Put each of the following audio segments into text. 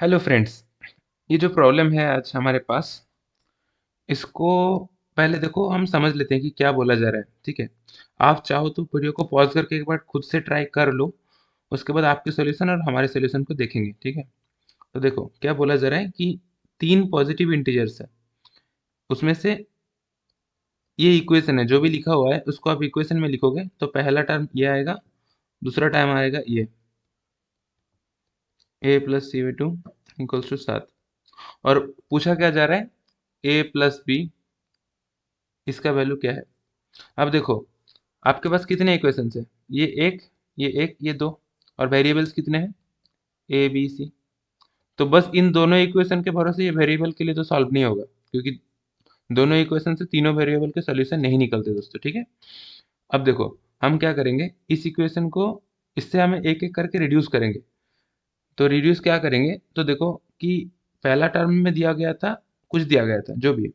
Hello friends. ये जो problem है आज हमारे पास, इसको पहले देखो हम समझ लेते हैं कि क्या बोला जा रहा है। ठीक है, आप चाहो तो वीडियो को पॉज करके एक बार खुद से ट्राई कर लो। उसके बाद आपके सॉल्यूशन और हमारे सॉल्यूशन को देखेंगे। ठीक है, तो देखो क्या बोला जा रहा है कि तीन पॉजिटिव इंटीजर्स है, उसमें से ये इक्वेशन है जो भी लिखा हुआ है उसको आप इक्वेशन में लिखोगे तो पहला टर्म ये आएगा, दूसरा टर्म आएगा ये a plus c by two equals to 7। और पूछा क्या जा रहा है, a प्लस बी, इसका वैल्यू क्या है। अब देखो आपके पास कितने इक्वेशंस है, ये एक, ये एक, ये दो, और वेरिएबल्स कितने हैं, ए बी सी। तो बस इन दोनों इक्वेशन के भरोसे ये वेरिएबल के लिए तो सॉल्व नहीं होगा, क्योंकि दोनों इक्वेशन से तीनों वेरिएबल के सॉल्यूशन नहीं निकलते दोस्तों। ठीक है, अब देखो हम क्या करेंगे, इस इक्वेशन को इससे हमें एक एक करके रिड्यूस करेंगे। तो रिड्यूस क्या करेंगे, तो देखो कि पहला टर्म में दिया गया था, कुछ दिया गया था जो भी,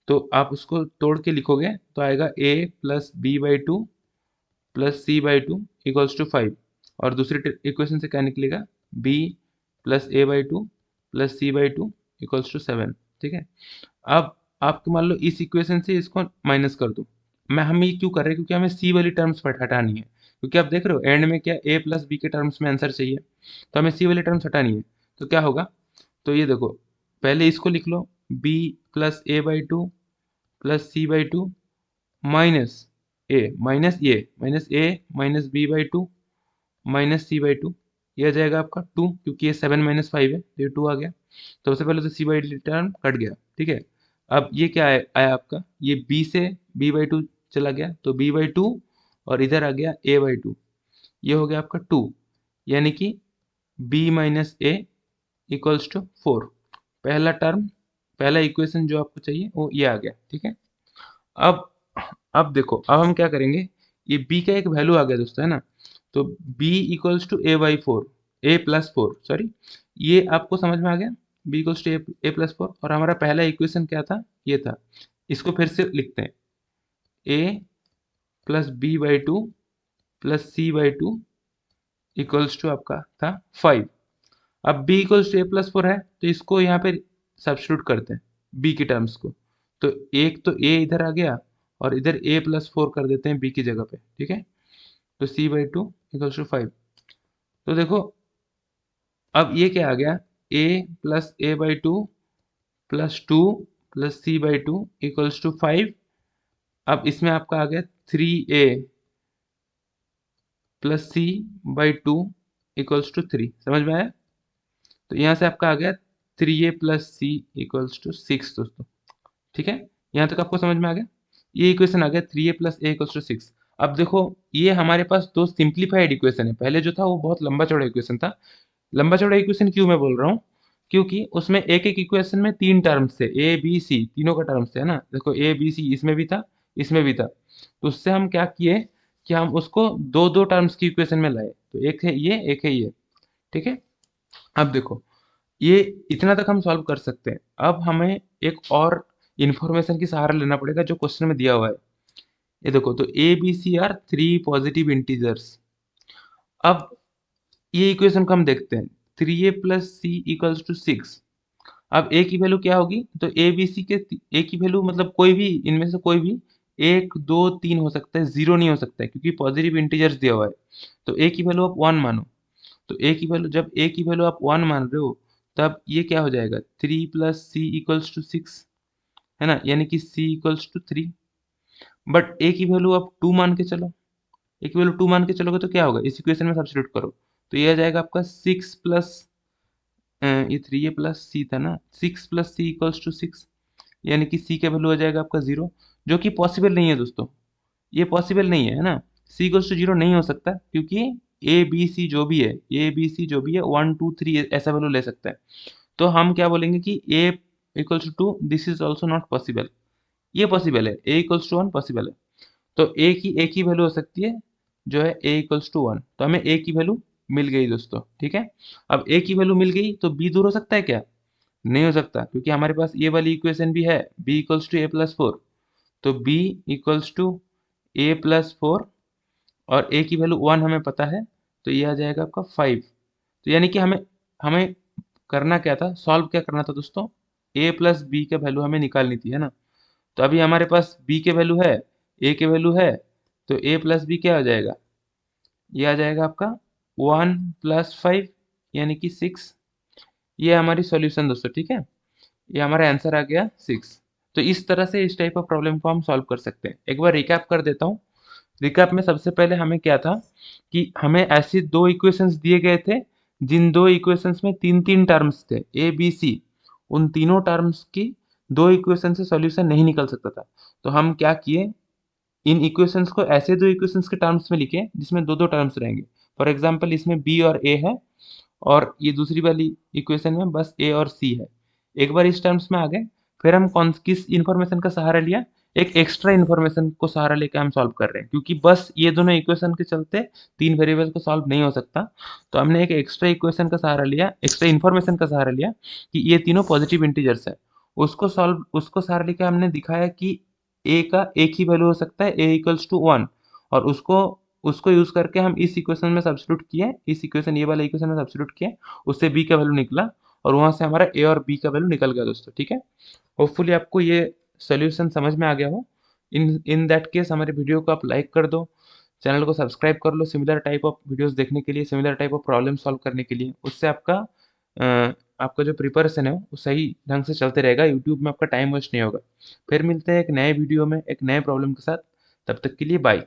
तो आप उसको तोड़ के लिखोगे तो आएगा a plus b by two plus c by two equals to 5। और दूसरी इक्वेशन से क्या निकलेगा, b plus a by two plus c by two equals to 7। ठीक है, अब आपको मान लो इस इक्वेशन से इसको माइनस कर दो। हम ये क्यों कर रहे हैं, क्योंकि हमें सी वाली टर्म्स हटानी है, क्योंकि आप देख रहे हो एंड में क्या ए प्लस बी के टर्म्स में आंसर चाहिए, तो हमें सी वाली टर्म्स हटानी है। तो क्या होगा, तो ये देखो पहले इसको लिख लो, b plus a by two plus c by two minus a minus b by two minus c by two, ये आ जाएगा आपका 2, क्योंकि ये 7 माइनस 5 है तो ये 2 आ गया। तो सबसे पहले तो सी बाई टर्म कट गया। ठीक है, अब ये क्या आया आपका, ये b से b बाई टू चला गया तो b बाई टू, और इधर आ गया a बाई टू, ये हो गया आपका 2, यानी कि b minus a equals to 4। पहला टर्म, पहला इक्वेशन जो आपको चाहिए वो ये आ गया। ठीक है, अब अब देखो अब हम क्या करेंगे, ये b का एक वैल्यू आ गया दोस्तों, है ना। तो b equals to a by four, a plus four sorry, ये आपको समझ में आ गया, b equals to a plus four. और हमारा पहला इक्वेशन क्या था, ये था। इसको फिर से लिखते हैं, a plus b by two plus c by two equals to आपका था 5। अब b equals to a plus four है तो इसको यहाँ पे सब्स्टिट्यूट करते हैं b की टर्म्स को। तो एक तो a इधर आ गया और इधर a प्लस फोर कर देते हैं b की जगह पे। ठीक है, तो c by two equals to 5। तो देखो अब ये क्या आ गया, a plus a by two plus two plus c by two equals to 5। अब इसमें आपका आ गया 3a plus c by two equals to 3। समझ में आया, तो यहाँ से आपका आ गया 3a plus C equals to 6 दोस्तों। ठीक है, यहाँ तक आपको समझ में आ गया, ये इक्वेशन आ गया 3a plus A equals to 6। अब देखो ये हमारे पास दो सिंप्लीफाइड इक्वेशन है, पहले जो था वो बहुत लंबा चौड़ा इक्वेशन था। लंबा चौड़ा इक्वेशन क्यों मैं बोल रहा हूँ, क्योंकि उसमें एक एक इक्वेशन में तीन टर्म्स थे, ए बी सी तीनों का टर्म्स थे, है ना। देखो ए बी सी इसमें भी था, इसमें भी था, तो उससे हम क्या किए कि हम उसको दो दो टर्म्स की इक्वेशन में लाए, तो एक है ये, एक है ये। ठीक है, अब देखो ये इतना तक हम सॉल्व कर सकते हैं। अब हमें एक और इन्फॉर्मेशन की सहारा लेना पड़ेगा जो क्वेश्चन में दिया हुआ है। ये देखो, तो a b c are three positive integers. अब ये इक्वेशन को हम देखते हैं, 3a plus C equals to 6। अब a की वैल्यू क्या होगी, तो ए बी सी के a की वैल्यू मतलब कोई भी इनमें से कोई भी एक दो तीन हो सकता है, जीरो नहीं हो सकता है, क्योंकि पॉजिटिव इंटीजर्स दिया हुआ है। तो a की वैल्यू आप 1 मानो, तो a की वैल्यू, जब a की वैल्यू आप 1 मान रहे हो तब ये क्या हो जाएगा, 3 प्लस सी इक्वल्स टू 6, है ना, यानी कि c equals to 3। But a की वैल्यू आप 2 मान के चलो, a की वैल्यू 2 मान के चलोगे तो क्या होगा, इस इक्वेशन में सब्स्टिट्यूट करो तो ये आ जाएगा आपका 6 प्लस, ये 3a प्लस सी था ना, 6 प्लस सी इक्वल्स टू 6, यानी कि c का वैल्यू आ जाएगा आपका 0, जो कि पॉसिबल नहीं है दोस्तों। ये पॉसिबल नहीं है ना, c इक्वल्स टू 0 नहीं हो सकता, क्योंकि ए बी सी जो भी है, ए बी सी जो भी है 1 2 3 ऐसा वैल्यू ले सकता है। तो हम क्या बोलेंगे कि a equals to 2, this is also not possible. ये पॉसिबल है, a इक्वल्स टू 1 पॉसिबल है। तो a की वैल्यू हो सकती है जो है a इक्वल्स टू 1, तो हमें a की वैल्यू मिल गई दोस्तों। ठीक है, अब a की वैल्यू मिल गई तो b दूर हो सकता है क्या, नहीं हो सकता, क्योंकि हमारे पास ये वाली इक्वेशन भी है, b equals to a plus four. तो b equals to a plus four, और a की वैल्यू 1 हमें पता है, तो ये आ जाएगा आपका 5। तो यानी कि हमें हमें करना क्या था, सॉल्व क्या करना था दोस्तों, a प्लस बी के वैल्यू हमें निकालनी थी, है ना। तो अभी हमारे पास b के वैल्यू है, a के वैल्यू है, तो a प्लस बी क्या हो जाएगा, ये आ जाएगा आपका 1 + 5 यानी कि 6। ये हमारी सॉल्यूशन दोस्तों, ठीक है। ये हमारा आंसर आ गया 6। तो इस तरह से इस टाइप ऑफ प्रॉब्लम को हम सॉल्व कर सकते हैं। एक बार रिकैप कर देता हूँ। रिकैप में सबसे पहले हमें क्या था कि हमें ऐसी दो इक्वेशंस दिए गए थे जिन दो इक्वेशंस में तीन तीन टर्म्स थे, ए बी सी। उन तीनों टर्म्स की दो इक्वेशन से सॉल्यूशन नहीं निकल सकता था। तो हम क्या किए, इन इक्वेशंस को ऐसे दो इक्वेशंस के टर्म्स में लिखे जिसमें दो दो टर्म्स रहेंगे। फॉर एग्जाम्पल इसमें बी और ए है, और ये दूसरी वाली इक्वेशन में बस ए और सी है। एक बार इस टर्म्स में आ गए, फिर हम कौन किस इन्फॉर्मेशन का सहारा लिया, एक एक्स्ट्रा इन्फॉर्मेशन को सहारा लेके हम सॉल्व कर रहे हैं, क्योंकि बस ये दोनों इक्वेशन के चलते तीन वेरिएबल को सॉल्व नहीं हो सकता। तो हमने एक एक्स्ट्रा इक्वेशन का सहारा लिया, एक्स्ट्रा इन्फॉर्मेशन का सहारा लिया कि ये तीनों पॉजिटिव इंटीजर्स है। उसको सहारा लेके हमने दिखाया कि ए का एक ही वैल्यू हो सकता है, ए इक्वल्स टू 1। और उसको उसको यूज करके हम इस इक्वेशन में सब्स्टिट्यूट किए, इस इक्वेशन ये वाला इक्वेशन में सब्स्टिट्यूट किए, उससे बी का वैल्यू निकला, और वहां से हमारा ए और बी का वैल्यू निकल गया दोस्तों, ठीक है। होपफुली आपको ये सोल्यूशन समझ में आ गया हो। इन इन दैट केस हमारे वीडियो को आप लाइक कर दो, चैनल को सब्सक्राइब कर लो सिमिलर टाइप ऑफ वीडियोस देखने के लिए, similar type of problem solve करने के लिए। उससे आपका जो प्रिपरेशन है वो सही ढंग से चलते रहेगा, यूट्यूब में आपका टाइम वेस्ट नहीं होगा। फिर मिलते हैं एक नए वीडियो में एक नए प्रॉब्लम के साथ, तब तक के लिए बाय।